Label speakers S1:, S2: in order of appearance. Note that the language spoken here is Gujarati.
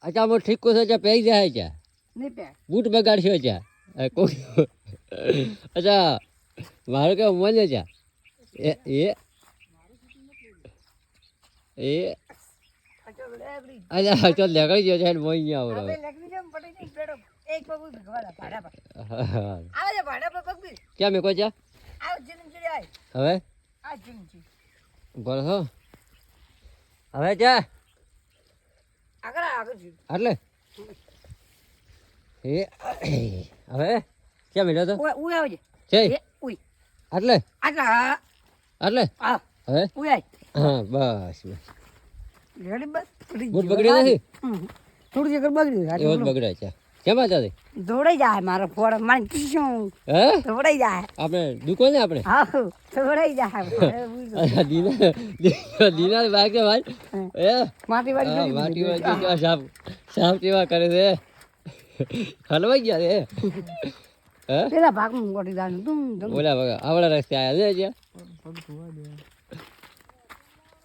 S1: અચ્છા મો ઠીક છે ચા પેઈ જાય ચા
S2: નહીં પે
S1: બૂટ બગાડશો ચા કોઈ અચ્છા મારું કે મને ચા એ એ એ અચ્છા ચાલ લેકડી ગયો છે મોઈ નહીં આવડે
S2: હવે લખી જેમ પડી નહીં પેડો એક પગ ભગવાડા ભાડા પર આવે છે ભાડા પર પગ બી
S1: ક્યાં મેં કોઈ ચા
S2: આવ જીમ ચડી આય
S1: હવે
S2: આ જીમ જી
S1: બોલો હો હવે ચા
S2: આગળ જી
S1: એટલે એ હવે ક્યાં મેળ્યો તો
S2: ઉય આવજે
S1: છે
S2: એ ઉય
S1: એટલે
S2: આટલા
S1: એટલે
S2: આ
S1: હવે
S2: ઉય
S1: હા બસ બસ
S2: રેડી બસ
S1: બૂટ બગડ્યો નથી
S2: થોડું જગ્યા બગડ્યું
S1: એવો જ બગડ્યો છે કેમ હતા તે
S2: દોડાઈ જાય મારો ફોડ મારે કીશું
S1: હે
S2: દોડાઈ જાય
S1: આપણે દુકાન ને આપણે
S2: હા દોડાઈ જાય
S1: અચ્છા દીના બાઈક છે ભાઈ એ
S2: માટી વાળી
S1: માટી વાળી કેવા સાપ સાપ કેવા કરે છે હલવાઈ ગયા રે હે
S2: પેલા ભાગમાં મોટી દાન તું
S1: બોલા બગા આવડા રસ્તે આયા છે